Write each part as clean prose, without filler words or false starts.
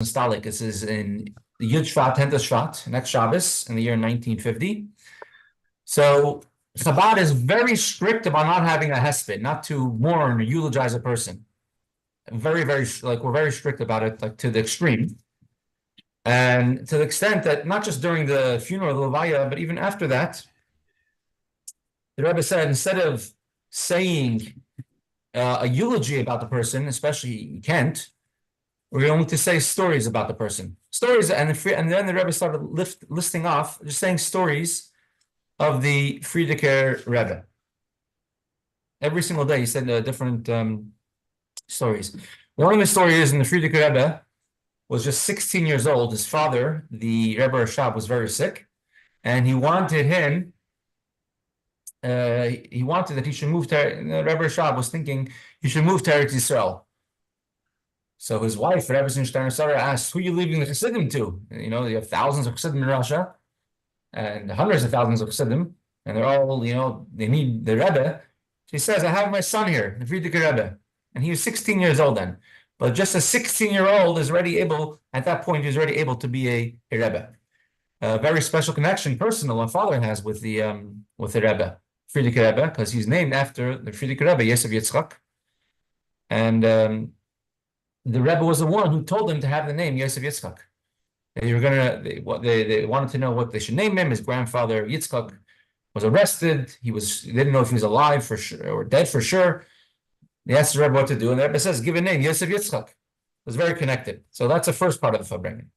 Stalik. This is in the Yud Shvat, 10th of Shvat, next Shabbos in the year 1950. So Chabad is very strict about not having a hesped, not to mourn or eulogize a person. Very, very, we're very strict about it, like to the extreme. And to the extent that not just during the funeral of the Levaya, but even after that, the Rebbe said, instead of saying a eulogy about the person, especially you can't, we're going to say stories about the person. Stories, and then the Rebbe started listing off, just saying stories of the Frierdiker Rebbe. Every single day he said different stories. One of the stories in the Frierdiker Rebbe was just 16 years old. His father, the Rebbe Hershel, was very sick, and he wanted him. He wanted that he should move to. The Rebbe Hershel was thinking he should move to Eretz Yisrael. So his wife, Rebbe Sarah, asked, "Who are you leaving the Chassidim to? You know, you have thousands of Chassidim in Russia, and hundreds of thousands of Chassidim, and they're all, they need the Rebbe." She says, "I have my son here, the Frierdiker Rebbe," and he was 16 years old then. But just a 16-year-old is already able, at that point, he's already able to be a Rebbe. A very special connection, personal, my father has with the Rebbe, Frierdiker Rebbe, because he's named after the Frierdiker Rebbe, Yosef Yitzchak, and the Rebbe was the one who told him to have the name Yosef Yitzchak. They wanted to know what they should name him. His grandfather Yitzchak was arrested. They didn't know if he was alive for sure or dead for sure. They asked the Rebbe what to do, and the Rebbe says, "Give a name, Yosef Yitzchak." It was very connected. So that's the first part of the Farbrengen.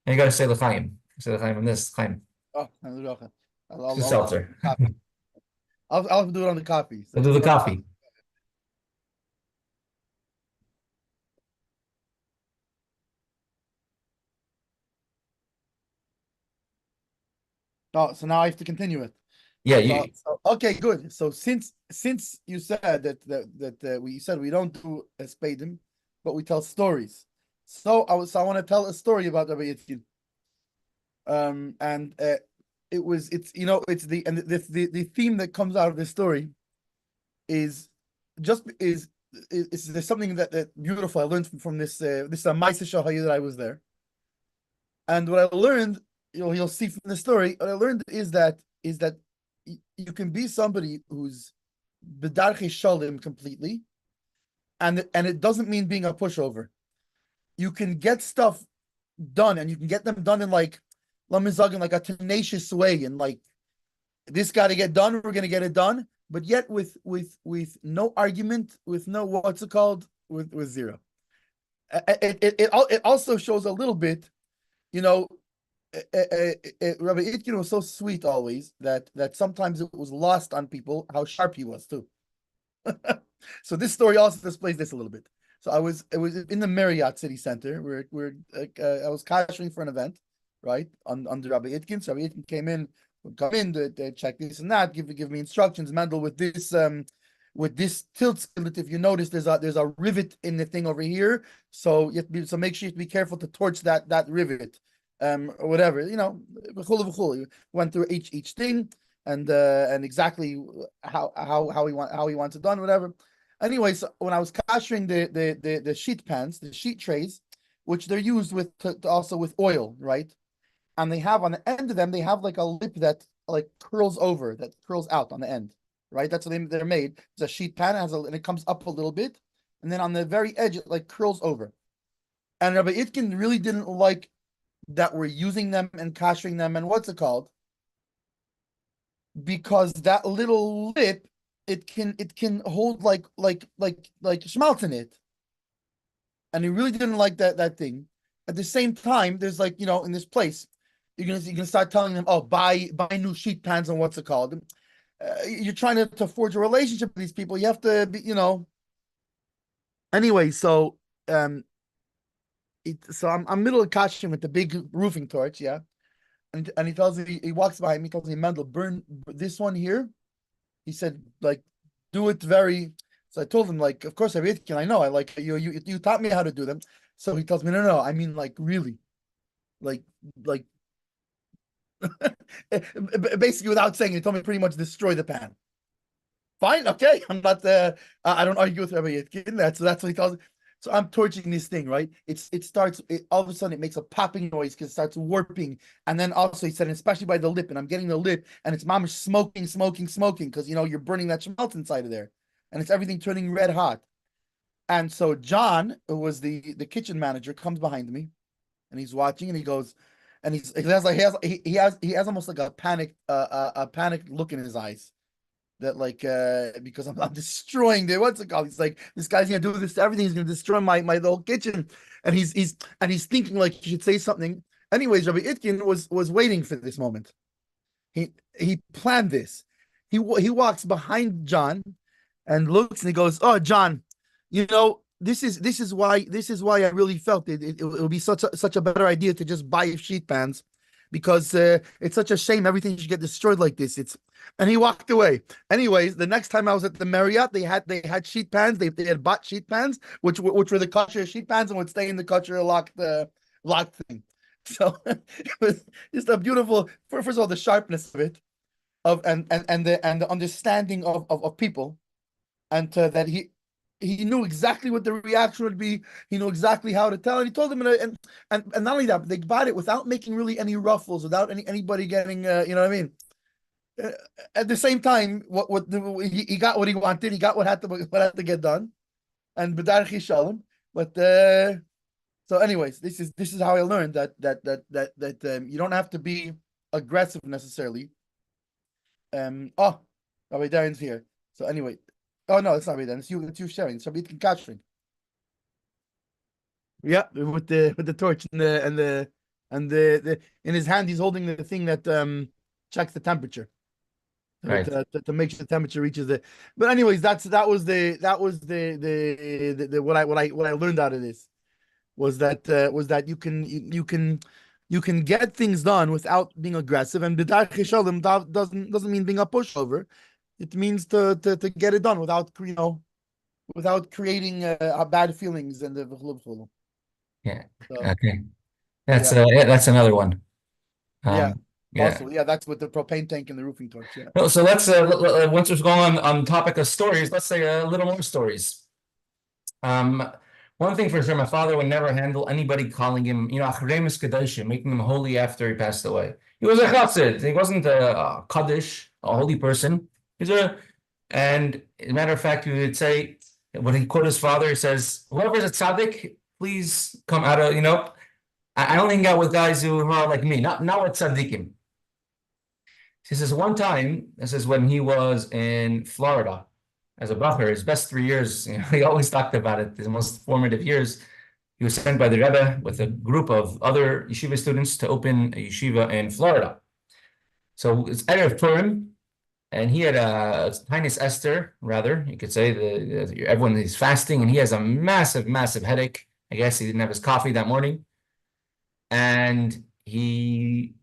And you got to say the Chaim. Say the Chaim on this Chaim. Oh, It's a seltzer. I'll do it on the coffee. I'll do the coffee. Oh, so now I have to continue it. Yeah. Okay, good. So since you said that we said we don't do a spadim, but we tell stories. So I want to tell a story about Rabbi Itkin. The theme that comes out of this story is there's something that beautiful I learned from this Ma'aseh Shahaya that I was there. And what I learned, you'll see from the story, what I learned is that you can be somebody who's b'darchei shalim completely, and it doesn't mean being a pushover. You can get stuff done, and you can get them done in like a tenacious way, and like this got to get done, we're gonna get it done, but yet with no argument, with no with zero. It also shows a little bit, Rabbi Itkin was so sweet always that sometimes it was lost on people how sharp he was too. So this story also displays this a little bit. So it was in the Marriott City Center where I was kashering for an event, right, under Rabbi Itkin. So Rabbi Itkin would come in to check this and that, give me instructions. Mendel with this tilt skillet, if you notice, there's a rivet in the thing over here. So make sure you have to be careful to torch that rivet. Or whatever, went through each thing and exactly how he wants it done, whatever. Anyway, so when I was kashering the sheet pans, the sheet trays, which they're used with also with oil, right? And they have on the end of them, they have like a lip that like curls out on the end, right? That's what they're made. It's a sheet pan, and it comes up a little bit, and then on the very edge it like curls over. And Rabbi Itkin really didn't like that we're using them and kashering them, and what's it called? Because that little lip, it can hold like schmaltz in it, and he really didn't like that thing. At the same time, there's in this place, you're gonna start telling them, oh, buy new sheet pans and what's it called? You're trying to forge a relationship with these people. You have to be, Anyway, so so I'm middle of kashing with the big roofing torch, yeah, and he tells me, he walks behind me, he tells me, Mendel, burn this one here. He said, like, do it very. So I told him, like, of course, I know, I like you taught me how to do them. So he tells me, no, I mean, like, really, like basically without saying it, he told me pretty much destroy the pan. Fine, okay, I'm not I don't argue with Rabbi Itkin. That's what he tells me. So I'm torching this thing, right? All of a sudden it makes a popping noise because it starts warping. And then also he said, especially by the lip, and I'm getting the lip, and it's mamish smoking, because you're burning that schmaltz inside of there. And it's everything turning red hot. And so John, who was the kitchen manager, comes behind me and he's watching and he goes, and he has almost like a panicked look in his eyes. That because I'm destroying the what's it called? He's like, this guy's gonna do this to everything. He's gonna destroy my whole kitchen, and he's thinking like he should say something. Anyways, Rabbi Itkin was waiting for this moment. He planned this. He walks behind John, and looks and he goes, "Oh, John, this is why I really felt it would be such a better idea to just buy sheet pans, because it's such a shame everything should get destroyed like this." And he walked away. Anyways, the next time I was at the Marriott, they had sheet pans. They had bought sheet pans, which were the kosher sheet pans and would stay in the kosher locked thing. So it was just a beautiful. First of all, the sharpness of it, and the understanding of people, and that he knew exactly what the reaction would be. He knew exactly how to tell, and he told them, and not only that, but they bought it without making really any ruffles, without anybody getting, you know what I mean. At the same time, he got what he wanted. He got what had to get done, and b'darech shalom. But so, anyways, this is how I learned that you don't have to be aggressive necessarily. Rabbi Darren's here. So anyway, oh no, it's not Rabbi Darren. It's you sharing. It's Rabbi Itkin Kashrin. Yeah, with the torch and the in his hand, he's holding the thing that checks the temperature. Right. To make sure the temperature reaches the. But anyways, that was the what I learned out of this was that you can get things done without being aggressive, and b'darech shalom doesn't mean being a pushover. It means to get it done without creating bad feelings and the. Yeah. So, okay. That's another one. Yeah. Yeah. Also, that's with the propane tank and the roofing torch. Yeah. Well, so let's once we're going on topic of stories, let's say a little more stories. One thing for sure, my father would never handle anybody calling him, achremis kedoshim, making him holy after he passed away. He was a chassid. He wasn't a kaddish, a holy person. And as a matter of fact, he would say, when he quote his father, he says, "Whoever's a tzaddik, please come out of, I only hang out with guys who are like me, not with tzaddikim." He says one time, this is when he was in Florida as a bacher, his best 3 years, he always talked about it, his most formative years. He was sent by the Rebbe with a group of other yeshiva students to open a yeshiva in Florida. So it's Erev Purim, and he had a Tainis Esther, rather, you could say, everyone is fasting, and he has a massive, massive headache. I guess he didn't have his coffee that morning. And he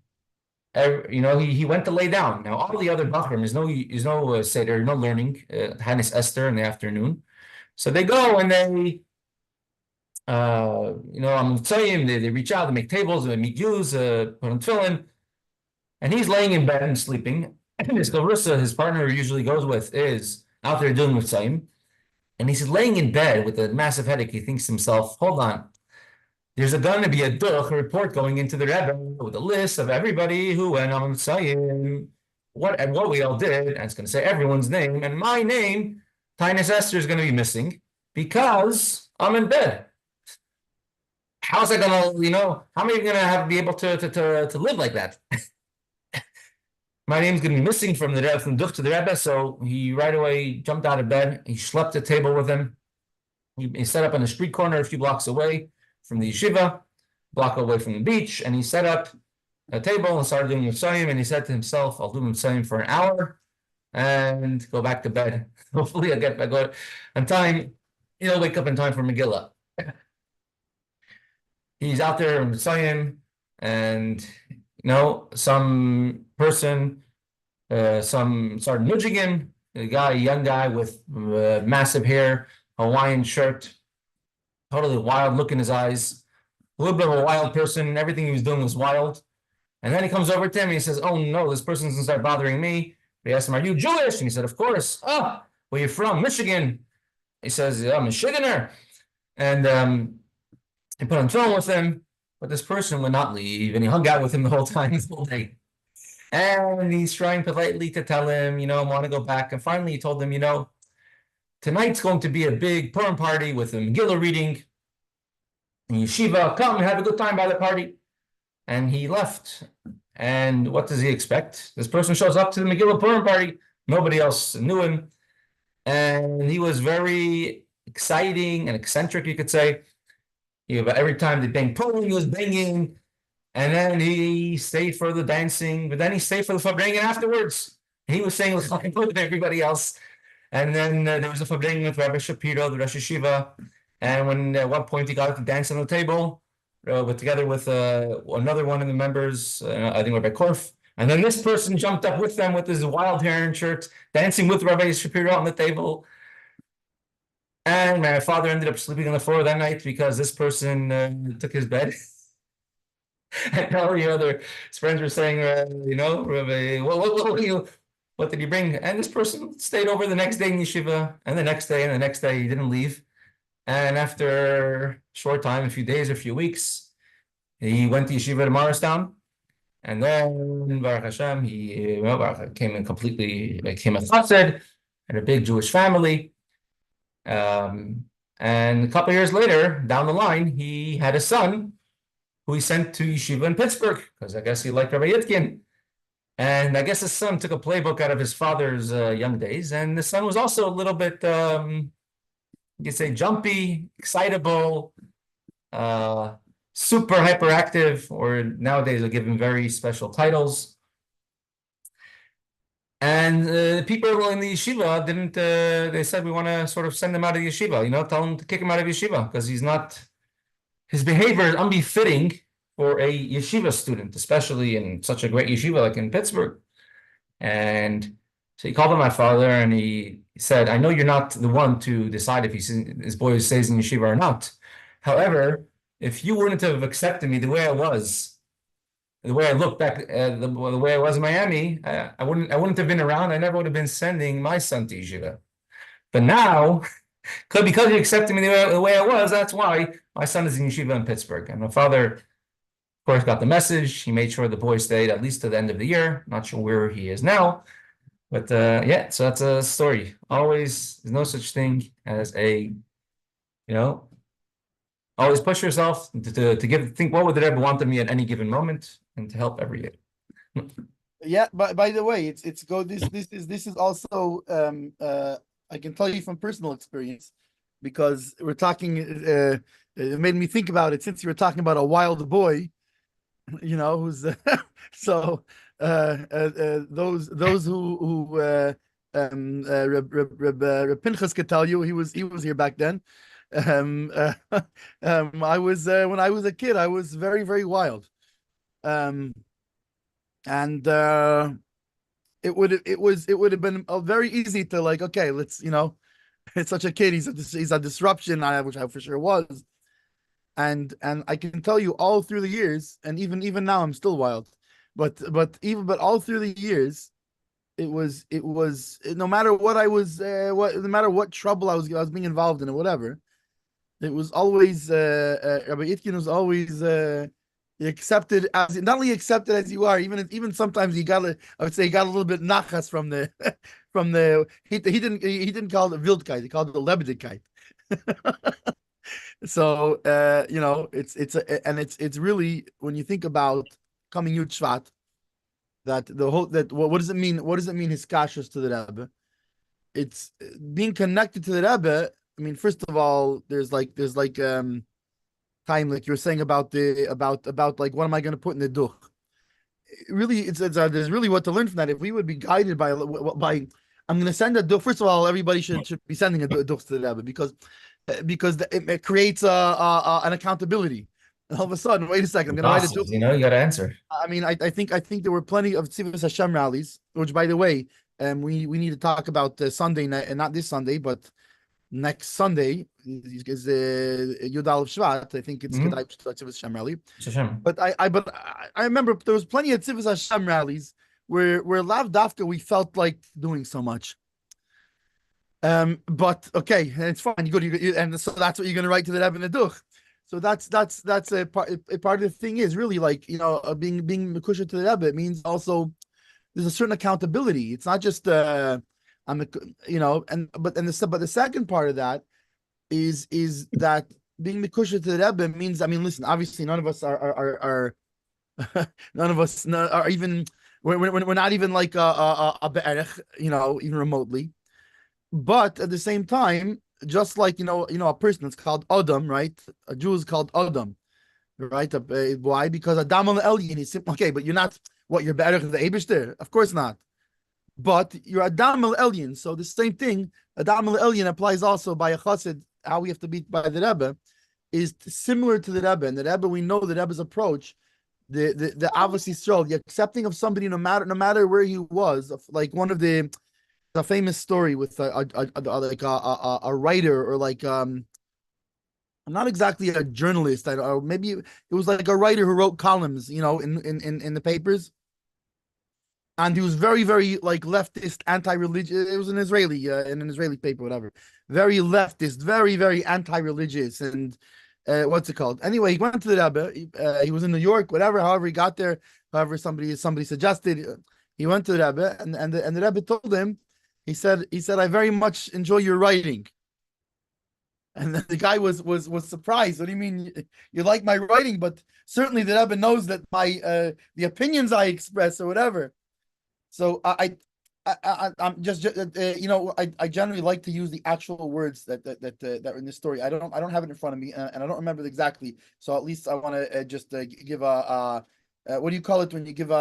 went to lay down. Now, all the other Bachrim, is no Seder, no learning, Tainis Esther in the afternoon. So they go and they, I'm Tzayim, they reach out, they make tables, they make Jews, put on tefillin, and he's laying in bed and sleeping. And his Karusa, his partner who usually goes with, is out there doing with Tzayim. And he's laying in bed with a massive headache. He thinks to himself, hold on, there's going to be a report going into the Rebbe with a list of everybody who went on Tzayim, what we all did, and it's going to say everyone's name, and my name, Tainis Esther, is going to be missing because I'm in bed. How's that going to, how am I going to be able to live like that? My name's going to be missing from the Rebbe, from Duch to the Rebbe. So he right away jumped out of bed. He schlepped the table with him. He set up on a street corner a few blocks away from the yeshiva, block away from the beach, and he set up a table and started doing Mitzrayim, and he said to himself, I'll do Mitzrayim for an hour and go back to bed. Hopefully I'll get back on time. He'll wake up in time for Megillah. He's out there in Mitzrayim, and some person started nudging him. A young guy with massive hair, Hawaiian shirt, totally wild look in his eyes, a little bit of a wild person. Everything he was doing was wild. And then he comes over to him and he says, oh no, this person's going to start bothering me. He asked him, are you Jewish? And he said, of course. Oh, where you from? Michigan. He says, I'm a Michiganer. And he put on the phone with him, but this person would not leave, and he hung out with him the whole time, the whole day. And he's trying politely to tell him, I want to go back. And finally, he told him, tonight's going to be a big Purim party with a Megillah reading in yeshiva. Come and have a good time by the party. And he left. And what does he expect? This person shows up to the Megillah Purim party. Nobody else knew him. And he was very exciting and eccentric, you could say. Every time they banged Purim, he was banging. And then he stayed for the dancing, but then he stayed for the Farbrengen afterwards. He was saying with everybody else. And then there was a Farbrengen with Rabbi Shapiro, the Rosh Yeshiva. And when at one point he got up to dance on the table, together with another one of the members, I think Rabbi Korf. And then this person jumped up with them with his wild hair and shirt, dancing with Rabbi Shapiro on the table. And my father ended up sleeping on the floor that night because this person took his bed. And all the other friends were saying, Rabbi, what did he bring? And this person stayed over the next day in yeshiva, and the next day, and the next day, he didn't leave. And after a short time, a few days, a few weeks, he went to yeshiva to Morristown. And then, Baruch Hashem, he became a chassid, had a big Jewish family. And a couple of years later, down the line, he had a son who he sent to yeshiva in Pittsburgh, because I guess he liked Rabbi Itkin. And I guess his son took a playbook out of his father's young days, and the son was also a little bit, you could say, jumpy, excitable, super hyperactive, or nowadays they'll give him very special titles. And people in the yeshiva didn't, they said, we want to sort of send him out of the yeshiva, tell him to kick him out of yeshiva, because his behavior is unbefitting for a yeshiva student, especially in such a great yeshiva like in Pittsburgh. And so he called on my father and he said, I know you're not the one to decide if his boy stays in yeshiva or not. However, if you wouldn't have accepted me the way I was, the way I look back, the way I was in Miami, I wouldn't have been around. I never would have been sending my son to yeshiva. But now, because you accepted me the way I was, that's why my son is in yeshiva in Pittsburgh. And my father, of course, got the message. He made sure the boy stayed at least to the end of the year. Not sure where he is now. But yeah, so that's a story. Always, there's no such thing as always push yourself to think what would the Rebbe want of me at any given moment and to help every year. Yeah, but by the way, this is also I can tell you from personal experience, because we're talking, it made me think about it since you were talking about a wild boy, who's so those who Reb Pinchas could tell you, he was here back then. I was when I was a kid, I was very, very wild, and it would have been very easy to okay, let's it's such a kid, he's a disruption, which I for sure was, and I can tell you all through the years, and even now I'm still wild, but all through the years, it was no matter what I was no matter what trouble I was being involved in or whatever, it was always Rabbi Itkin was always accepted as, not only accepted as you are, even sometimes I would say he got a little bit nachas from the he didn't call it Wildkeit, he called it the Lebedigkeit. So it's really, when you think about coming Yud Shvat, what does it mean? What does it mean his kashrus to the Rebbe? It's being connected to the Rebbe. I mean, first of all, there's time, like you're saying about like, what am I going to put in the duch? Really, there's really what to learn from that. If we would be guided by I'm going to send a duch. First of all, everybody should be sending a duch to the Rebbe, because it creates an accountability. And all of a sudden, wait a second, I'm going to write a duch. You got to answer. I mean, I think there were plenty of Tzivos Hashem rallies, which, by the way, we need to talk about Sunday night, and not this Sunday, but next Sunday is Yud Aleph Shvat. I think it's Kedai Tzivos Hashem rally. But I remember there was plenty of Tzivos Hashem rallies where Lav Dafka we felt like doing so much. But okay, it's fine. And so that's what you're going to write to the Rebbe Neduch. So that's a part. A part of the thing is really like being mekusher to the Rebbe. It means also there's a certain accountability. It's not just I'm a, but the second part of that is that being mekusher to the Rebbe means, I mean, listen, obviously none of us are none of us are even we're not even like a be'erech, even remotely. But at the same time, just like a person is called Adam, right? A Jew is called Adam, right? Why? Because Adam al Elyon is simple. Okay, but you're not what you're better than the Eibishter, of course not. But you're Adam al Elyon, so the same thing. Adam al Elyon applies also by a chassid. How we have to be by the Rebbe is similar to the Rebbe, and the Rebbe, we know the Rebbe's approach. The Avos Yisrael, the accepting of somebody no matter where he was, like one of the famous story with a writer, or like I'm not exactly a journalist, or maybe it was like a writer who wrote columns, in the papers, and he was very, very like leftist, anti-religious. It was an Israeli in an Israeli paper, whatever, very leftist, very, very anti-religious, and what's it called? Anyway, he went to the Rebbe. He was in New York, whatever. However, he got there. However, somebody suggested. He went to the Rebbe, and the Rebbe told him. He said, I very much enjoy your writing. And then the guy was surprised. What do you mean you like my writing? But certainly the Rebbe knows that my the opinions I express or whatever. So I'm just I generally like to use the actual words that are in this story. I don't have it in front of me, and I don't remember it exactly. So at least I want to just give a what do you call it when you give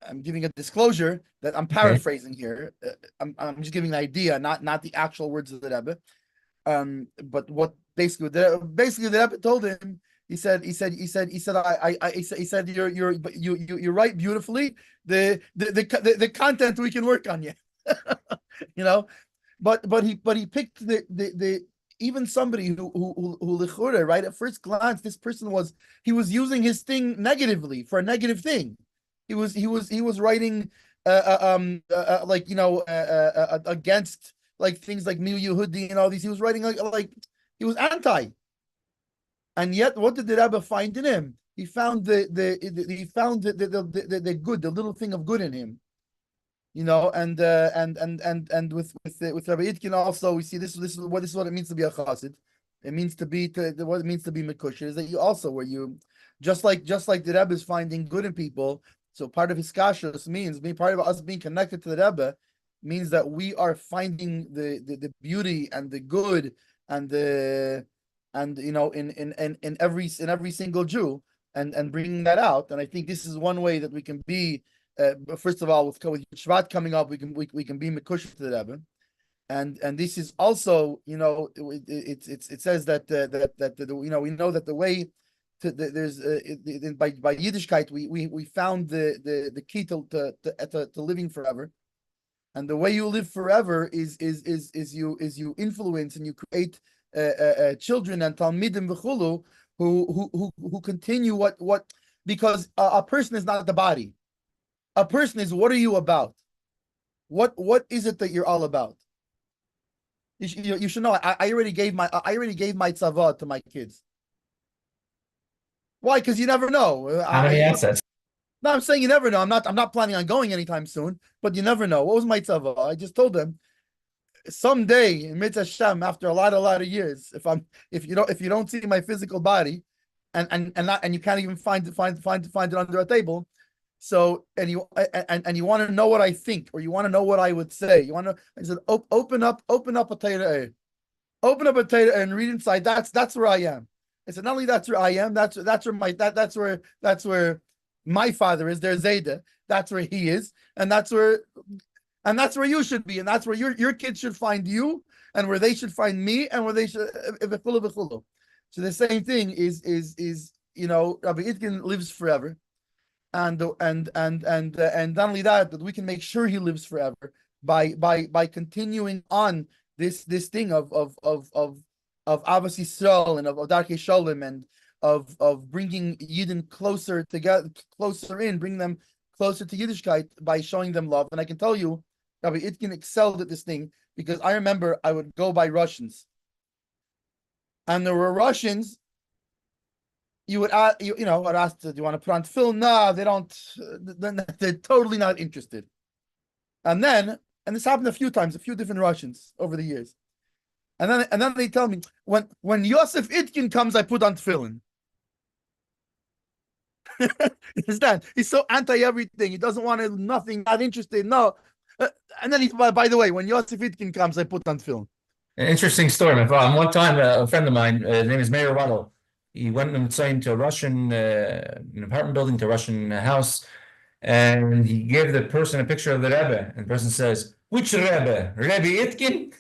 I'm giving a disclosure that I'm paraphrasing here. I'm just giving an idea, not the actual words of the Rebbe. But what basically the Rebbe told him, he said you write beautifully. The content we can work on you, But he picked the even somebody who lichure, right, at first glance, this person was using his thing negatively for a negative thing. He was writing against like things like Miu Yehudi and all these. He was writing like he was anti. And yet, what did the Rebbe find in him? He found the good, the little thing of good in him. And with Rabbi Itkin also, we see this is what it means to be a chassid. It means what it means to be mekusher is that you also, where you just like the Rebbe is finding good in people. So part of his kashrus means being part of us being connected to the Rebbe means that we are finding the beauty and the good and in every single Jew and bringing that out. And I think this is one way that we can be. First of all, with Shevat coming up, we can be mekusher to the Rebbe, and this is also it says that we know that the way. There's by Yiddishkeit we found the key to living forever, and the way you live forever is you influence and you create children and talmidim v'chulu who continue what because a person is not the body, a person is what are you about, what is it that you're all about. You should know. I already gave my tzavah to my kids. Why? Because you never know. How many assets? No, I'm saying you never know. I'm not planning on going anytime soon, but you never know. What was my tzavah? I just told them someday in Mitzvah Hashem, after a lot of years, if you don't see my physical body, and you can't even find it under a table, so and you want to know what I think, or you want to know what I would say, I said open up a Torah, and read inside. That's where I am. I said, not only that's where I am, that's where my father is. There's Zayda. That's where he is, and that's where you should be, and that's where your kids should find you, and where they should find me, and where they should. So the same thing is Rabbi Itkin lives forever, and not only that, but we can make sure he lives forever by continuing on this thing of Avos Yisrael and of Darkei Shalom and of bringing Yidden bring them closer to Yiddishkeit by showing them love. And I can tell you, Rabbi Itkin excelled at this thing because I remember I would go by Russians, and there were Russians. You would ask, I'd ask, do you want to put on film? No, they don't. They're totally not interested. And this happened a few times, a few different Russians over the years. And then they tell me, when Yosef Itkin comes, I put on tefillin. You understand? He's so anti everything. He doesn't want to, nothing, not interested. No. And then by the way, when Yosef Itkin comes, I put on tefillin. An interesting story, my father. One time, a friend of mine, his name is Meir Waddle. He went inside to a Russian, an apartment building, to a Russian house, and he gave the person a picture of the Rebbe, and the person says, "Which Rebbe? Rebbe Itkin?"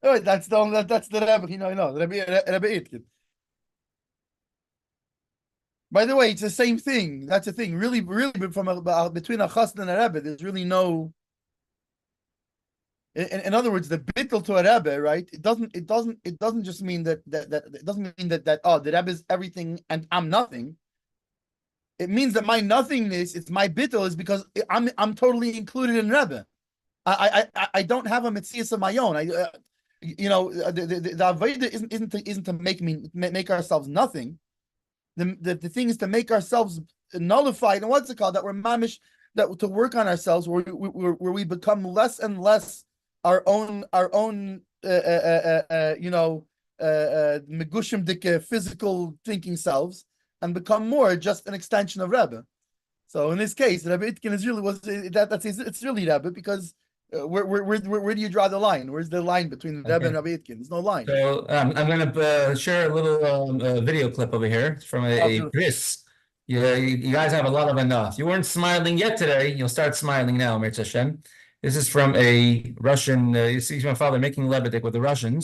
Oh, that's the Rebbe, Rebbe Itkin. By the way, it's the same thing. That's the thing. Really, really, between a chassan and a Rebbe, there's really no. In other words, the bittul to a Rebbe, right? It doesn't just mean that it doesn't mean that the Rebbe is everything and I'm nothing. It means that my nothingness, it's my bittul, is because I'm totally included in Rebbe. I don't have a metzias of my own. The Vaeira isn't to make ourselves nothing. The thing is to make ourselves nullified, and what's it called? That we're mamish, that to work on ourselves, where we become less and less our own megushim physical thinking selves, and become more just an extension of Rebbe. So in this case, Rebbe Itkin is really it's really Rebbe, because where do you draw the line? Where's the line between Rebbe and Rabbi Itkin? There's no line. So I'm going to share a little video clip over here from a bris. You guys have a lot of enough. You weren't smiling yet today. You'll start smiling now, Mirz Hashem. This is from a Russian. You see my father making lebedik with the Russians.